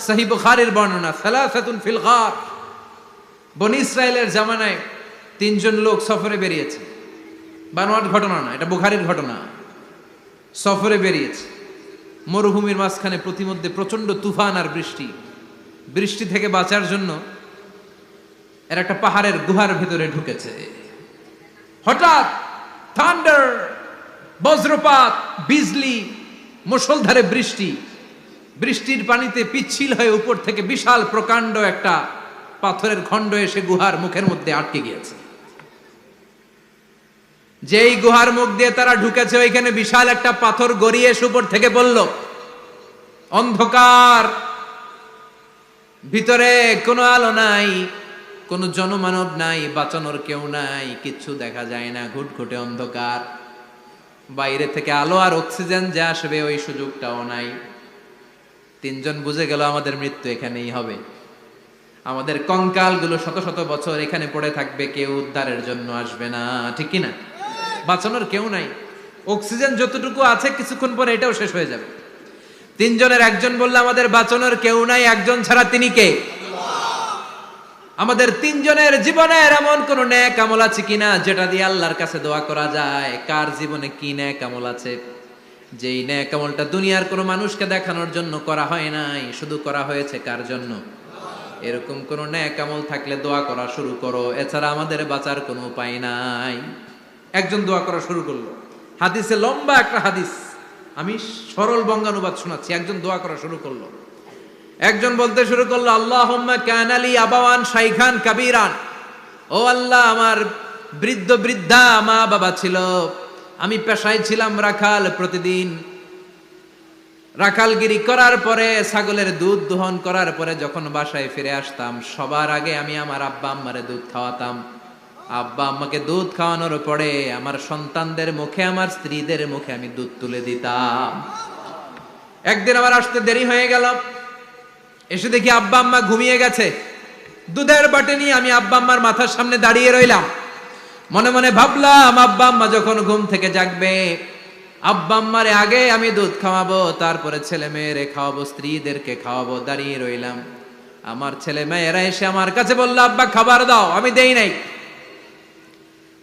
সহিহ বুখারীর বর্ণনা, সালাসাতুন ফিল গার। বনি ইসরায়েলের জামানায় তিনজন লোক সফরে বেরিয়েছে, বানোয়াট ঘটনা না, এটা বুখারীর ঘটনা। সফরে বেরিয়েছে, মরুভূমির মাঝখানে প্রতিমধ্যে প্রচন্ড তুফান আর বৃষ্টি। বৃষ্টি থেকে বাঁচার জন্য এর একটা পাহাড়ের গুহার ভিতরে ঢুকেছে। হঠাৎ থান্ডার, বজ্রপাত, বিজলি, মুষলধারে বৃষ্টি। বৃষ্টির পানিতে পিচ্ছিল হয়ে উপর থেকে বিশাল প্রকাণ্ড একটা পাথরের খণ্ড এসে গুহার মুখের মধ্যে আটকে গিয়েছে। যেই গুহার মুখ দিয়ে তারা ঢুকেছে, ওইখানে বিশাল একটা পাথর গড়িয়ে এসে উপর থেকে পড়ল। অন্ধকার, ভিতরে কোনো আলো নাই, কোনো জনমানব নাই, বাঁচানোর কেউ নাই, কিচ্ছু দেখা যায় না, ঘুটঘুটে অন্ধকার। বাইরে থেকে আলো আর অক্সিজেন যে আসবে ওই সুযোগটাও নাই। তিনজন বুঝে গেল আমাদের মৃত্যু এখানেই হবে, আমাদের কঙ্কালগুলো শত শত বছর এখানে পড়ে থাকবে, কেউ উদ্ধারের জন্য আসবে না। ঠিক কিনা? বাঁচানোর কেউ নাই, অক্সিজেন যতটুকু আছে কিছুক্ষণ পরে এটাও শেষ হয়ে যাবে। তিনজনের একজন বলল আমাদের বাঁচানোর কেউ নাই, একজন ছাড়া তিনি কে? আমাদের তিনজনের জীবনের এমন কোন নেক আমল আছে কিনা যেটা দিয়ে আল্লাহর কাছে দোয়া করা যায়? কার জীবনে কি নেক আমল আছে যেই নেক আমলটা দুনিয়ার কোনো মানুষকে দেখানোর জন্য করা হয় নাই, শুধু করা হয়েছে কার জন্য? এরকম কোন নেক আমল থাকলে দোয়া করা শুরু করো, এছাড়া আমাদের বাঁচার কোনো উপায় নাই। একজন দোয়া করা শুরু করলো। হাদিসে লম্বা একটা হাদিস, আমি সরল বঙ্গানুবাদ শোনাচ্ছি। একজন দোয়া করা শুরু করলো। একজন বলতে শুরু করলো, আল্লাহুম্মা কানা লি আবাওয়ান শাইখান কাবীরান। ও আল্লাহ, আমার বৃদ্ধ বৃদ্ধা মা বাবা ছিল, আমি পেশায় ছিলাম রাখাল। প্রতিদিন রাখালগিরি করার পরে, ছাগলের দুধ দোহন করার পরে যখন বাসায় ফিরে আসতাম, সবার আগে আমি আমার আব্বা আম্মারে দুধ খাওয়াতাম। আব্বা আম্মাকে দুধ খাওয়ানোর পরে আমার সন্তানদের মুখে, আমার স্ত্রীদের মুখে আমি দুধ তুলে দিতাম। একদিন আমার আসতে দেরি হয়ে গেল, এসে দেখি আব্বা আম্মা ঘুমিয়ে গেছে। দুধের বাটি নিয়ে আমি আব্বা আম্মার মাথার সামনে দাঁড়িয়ে রইলাম। মনে মনে ভাবলাম, আব্বা আম্মা যখন ঘুম থেকে জাগবে, আব্বা আম্মারে আগে আমি দুধ খাওয়াবো, তারপরে ছেলে মেয়েরে খাওয়াবো, স্ত্রীদেরকে খাওয়াবো। দাঁড়িয়ে রইলাম। আমার ছেলে মেয়েরা এসে আমার কাছে বলল, আব্বা খাবার দাও। আমি দেই নাই।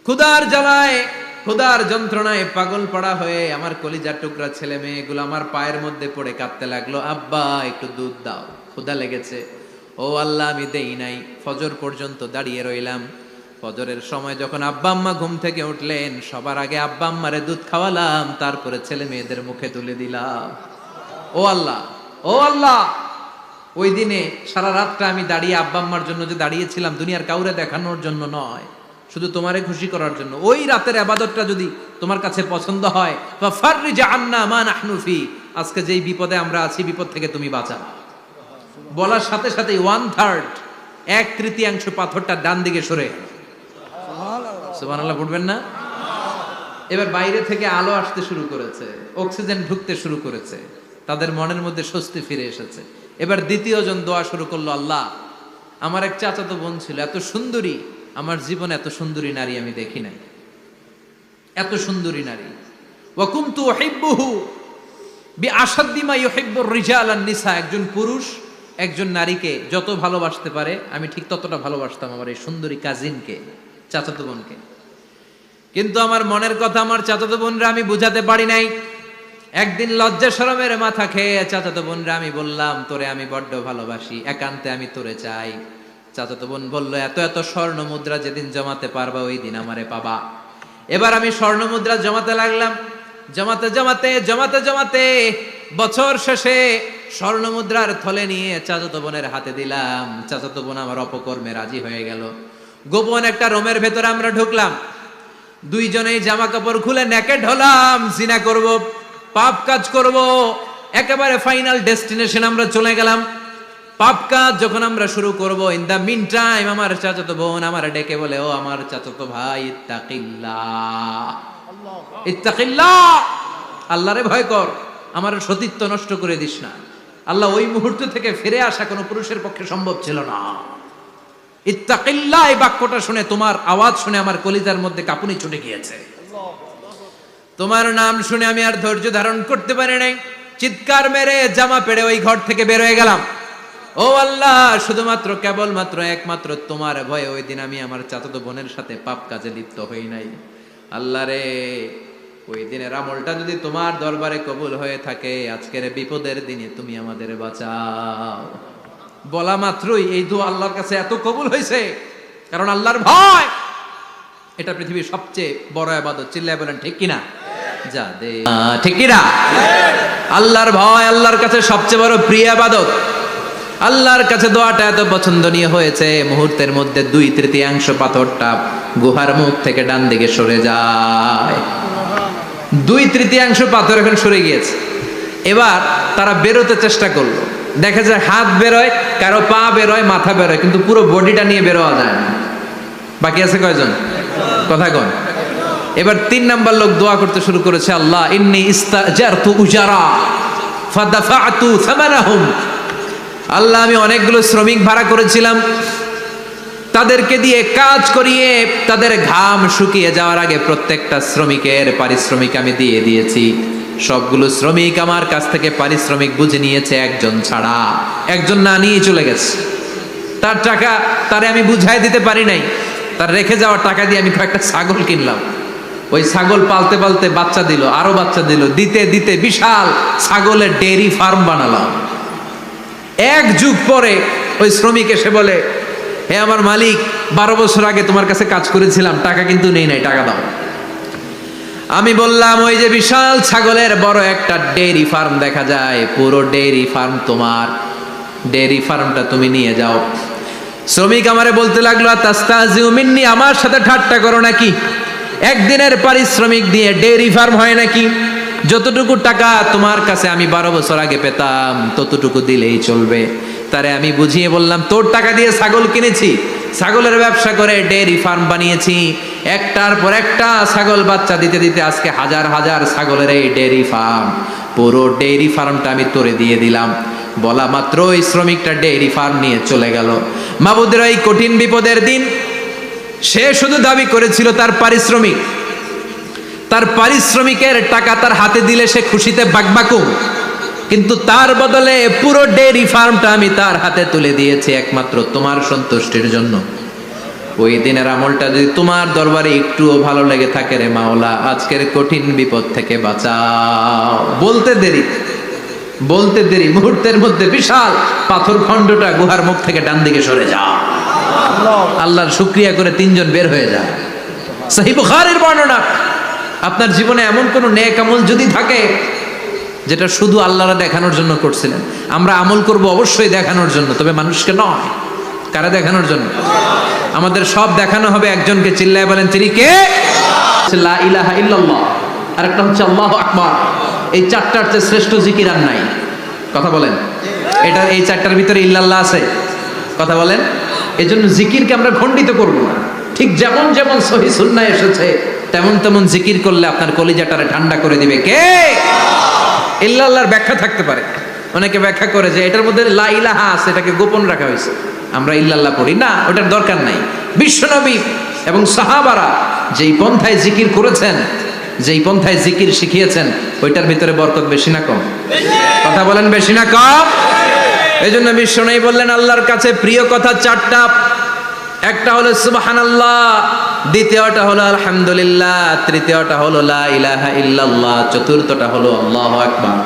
ক্ষুধার জ্বালায়, ক্ষুধার যন্ত্রণায় পাগল পড়া হয়ে আমার কলিজার টুকরা ছেলে মেয়েগুলো আমার পায়ের মধ্যে পড়ে কাঁদতে লাগলো, আব্বা একটু দুধ দাও, ক্ষুধা লেগেছে। ও আল্লাহ, আমি দেই নাই। ফজর পর্যন্ত দাঁড়িয়ে রইলাম। ফজরের সময় যখন আব্বা আম্মা ঘুম থেকে উঠলেন, সবার আগে আব্বা আম্মারে দুধ খাওয়ালাম, তারপরে ছেলে মেয়েদের মুখে তুলে দিলাম। ও আল্লাহ, ও আল্লাহ, ওই দিনে সারা রাতটা আমি দাঁড়িয়ে আব্বা আম্মার জন্য যে দাঁড়িয়েছিলাম, দুনিয়ার কাউরে দেখানোর জন্য নয়, শুধু তোমারে খুশি করার জন্য। ওই রাতের ইবাদতটা যদি তোমার কাছে পছন্দ হয়, ফাফাররিজ আন্না মা নাহনু ফি, আজকে যেই বিপদে আমরা আছি, বিপদ থেকে তুমি বাঁচাও। বলার সাথে সাথে 1/3, 1/3 পাথরটা ডান দিকে সরে। সুবহানাল্লাহ পড়বেন না? এবার বাইরে থেকে আলো আসতে শুরু করেছে, অক্সিজেন ঢুকতে শুরু করেছে, তাদের মনের মধ্যে স্বস্তি ফিরে এসেছে। এবার দ্বিতীয় জন দোয়া শুরু করলো, আল্লাহ, আমার এক চাচাতো বোন ছিল, এত সুন্দরী, আমার জীবনে এত সুন্দরী নারী আমি দেখি নাই, এত সুন্দরী নারী। ওয়া কুনতু উহিব্বুহু বিআশাদ্দি মা ইউহিব্বুর রিজাল আন নিসা। একজন পুরুষ একজন নারীকে যত ভালোবাসতে পারে, আমি ঠিক ততটা ভালোবাসতাম আমার এই সুন্দরী কাজিনকে, চাচাতো বোনকে। কিন্তু আমার মনের কথা আমার চাচাতো বোনরা আমি বুঝাতে পারি নাই। একদিন লজ্জা শরমের মাথা খেয়ে চাচাতো বোনরা আমি বললাম, তোরে আমি বড্ড ভালোবাসি, একান্তে আমি তোরে চাই। চাচাতো বোন বলল, এত এত স্বর্ণ মুদ্রা যেদিন জমাতে পারবা ওই দিন আমারে পাবা। এবার আমি স্বর্ণ মুদ্রা জমাতে লাগলাম। জমাতে জমাতে জমাতে জমাতে বছর শেষে স্বর্ণ মুদ্রার থলে নিয়ে চাচাতো বোনের হাতে দিলাম। চাচাতো বোন আমার অপকর্মে রাজি হয়ে গেল। গোপন একটা রুমের ভেতরে আমরা ঢুকলাম, দুইজনেই জামা কাপড় খুলে নেকেড হলাম। জিনা করব, পাপ কাজ করব, একেবারে ফাইনাল ডেস্টিনেশন আমরা চলে গেলাম। পাপ কাজ যখন আমরা শুরু করব, ইন দা মিন টাইম আমার চাচাতো বোন আমার ডেকে বলে, ও আমার চাচাতো ভাই, ইত্তাকিল্লাহ, ইত্তাকিল্লাহ, আল্লাহরে ভয় কর, আমার সতীত্ব নষ্ট করে দিস না। আল্লাহ ওই মুহূর্ত থেকে ফিরে আসা কোনো পুরুষের পক্ষে সম্ভব ছিল না। ইত্তাকিল্লাহ, এই বাক্যটা শুনে, তোমার আওয়াজ শুনে আমার কলিজার মধ্যে কাঁপুনি ছুটে গিয়েছে। তোমার নাম শুনে আমি আর ধৈর্য ধারণ করতে পারি নাই। চিৎকার মেরে জামা পেড়ে ওই ঘর থেকে বের হয়ে গেলাম। ও আল্লাহ, শুধুমাত্র কেবলমাত্র একমাত্র তোমার ভয়ে ওই দিন আমি আমার চাচাতো বোনের সাথে পাপ কাজে লিপ্ত হই নাই। আল্লাহ রে, ওই দিনের আমলটা যদি তোমার দরবারে কবুল হয়ে থাকে, আজকের বিপদের দিনে তুমি আমাদের বাঁচাও। বলা মাত্রই এই দোয়া আল্লাহর কাছে এত কবুল হয়েছে, কারণ আল্লাহর ভয় এটা পৃথিবীর সবচেয়ে বড় ইবাদত। চিল্লায় বলেন ঠিক কিনা? যা দে ঠিক কিনা? আল্লাহর ভয় আল্লাহর কাছে সবচেয়ে বড় প্রিয় ইবাদত। আল্লাহর কাছে দোয়াটা এত পছন্দনীয় হয়েছে, মুহূর্তের মধ্যে 2/3 পাথরটা গুহার মুখ থেকে ডান দিকে সরে যায়। 2/3 পাথর এখন সরে গিয়েছে। এবার তারা বেরোতে চেষ্টা করলো, দেখা যায় হাত বেরোয়, কারো পা বেরোয়, মাথা বেরোয়, কিন্তু পুরো বডিটা নিয়ে বেরোয়া যায় না। বাকি আছে কয়জন? কথা কন। এবার 3 নাম্বার লোক দোয়া করতে শুরু করেছে, আল্লাহ ইন্নী ইস্তাজারতু উজারা ফাদাফাতু সামানাহুম। আল্লাহ, আমি অনেকগুলো শ্রমিক ভাড়া করেছিলাম, তাদেরকে দিয়ে কাজ করিয়ে তাদের ঘাম শুকিয়ে যাওয়ার আগে প্রত্যেকটা শ্রমিকের পারিশ্রমিক আমি দিয়ে দিয়েছি। সবগুলো শ্রমিক আমার কাছ থেকে পারিশ্রমিক বুঝে নিয়েছে, একজন ছাড়া। একজন না নিয়ে চলে গেছে। তার টাকা তারে আমি বুঝাই দিতে পারি নাই। তার রেখে যাওয়ার টাকা দিয়ে আমি কয়েকটা ছাগল কিনলাম। ওই ছাগল পালতে পালতে বাচ্চা দিল, আরো বাচ্চা দিল, দিতে দিতে বিশাল ছাগলের ডেয়ারি ফার্ম বানালাম। 1 যুগ পরে ওই শ্রমিক এসে বলে, হে আমার মালিক, 12 বছর আগে তোমার কাছে কাজ করেছিলাম, টাকা কিন্তু নেই নাই, টাকা দাও। আমি বললাম, ওই যে বিশাল ছাগলের বড় একটা ডেয়ারি ফার্ম দেখা যায়, পুরো ডেয়ারি ফার্ম তোমার, ডেয়ারি ফার্মটা তুমি নিয়ে যাও। শ্রমিক আমারে বলতে লাগলো, তাস্তাজিউ মিন্নি, আমার সাথে ঠাট্টা করো নাকি? একদিনের পারিশ্রমিক দিয়ে ডেয়ারি ফার্ম হয় নাকি? যতটুকু টাকা তোমার কাছে আমি 12 বছর আগে পেতাম, ততটুকু দিলেই চলবে। তারে আমি বুঝিয়ে বললাম, তোর টাকা দিয়ে ছাগল কিনেছি, ছাগলের ব্যবসা করে ডেয়ারি ফার্ম বানিয়েছি, একটার পর একটা ছাগল বাচ্চা দিতে দিতে আজকে হাজার হাজার ছাগলের এই ডেয়ারি ফার্ম, পুরো ডেয়ারি ফার্মটা আমি তোরে দিয়ে দিলাম। বলা মাত্র ওই শ্রমিকটা ডেয়ারি ফার্ম নিয়ে চলে গেল। মাবুদের এই কঠিন বিপদের দিন সে শুধু দাবি করেছিল তার পারিশ্রমিক, তার পারিশ্রমিকের টাকা তার হাতে দিলে সে খুশিতে বাকবাকুম, কিন্তু তার বদলে পুরো ডেয়ারি ফার্মটা আমি তার হাতে তুলে দিয়েছি একমাত্র তোমার সন্তুষ্টির জন্য। ওই দিনের আমলটা যদি তোমার দরবারে একটুও ভালো লেগে থাকে রে মাওলা, আজকের কঠিন বিপদ থেকে বাঁচাও। বলতে দেরি মুহূর্তের মধ্যে বিশাল পাথর খণ্ডটা গুহার মুখ থেকে ডান দিকে সরে যাও। আল্লাহর শুকরিয়া করে 3 জন বের হয়ে যায়। সহিহ বুখারীর বর্ণনা। আপনার জীবনে এমন কোন নেক আমল যদি থাকে যেটা শুধু আল্লাহর দেখানোর জন্য করছিলেন, আমরা আমল করব অবশ্যই দেখানোর জন্য, তবে মানুষকে নয়। কারা দেখানোর জন্য? আমাদের সব দেখানো হবে একজনকে। চিল্লায় বলেন, তিনি কে? লা ইলাহা ইল্লাল্লাহ, আর একটা হচ্ছে আল্লাহু আকবার। এই 4টার চেয়ে শ্রেষ্ঠ জিকির আর নাই। কথা বলেন, এটা এই 4টার ভিতরে ইল্লাল্লাহ আছে? কথা বলেন। এজন্য জিকিরকে আমরা খণ্ডিত করব না। ঠিক যেমন যেমন সহিহ সুন্নাহ এসেছে তেমন তেমন জিকির করলে আপনার কলিজাটারে ঠান্ডা করে দিবে কে? ইল্লাল্লাহর ব্যাখ্যা থাকতে পারে। অনেকে ব্যাখ্যা করে যে এটার মধ্যে লা ইলাহা আছে, এটাকে গোপন রাখা হয়েছে, আমরা ইল্লাল্লাহ পড়ি না, ওটার দরকার নাই। বিশ্বনবী এবং সাহাবারা যেই পন্থায় জিকির করেছেন, যেই পন্থায় জিকির শিখিয়েছেন, ওইটার ভিতরে বরকত বেশি না কম? কথা বলেন, বেশি না কম? এজন্য বিশ্বনবী বললেন, আল্লাহর কাছে প্রিয় কথা 4টা। একটা হলো সুবহানাল্লাহ, দ্বিতীয়টা হলো আলহামদুলিল্লাহ, তৃতীয়টা হলো লা ইলাহা ইল্লাল্লাহ, চতুর্থটা হলো আল্লাহু আকবার।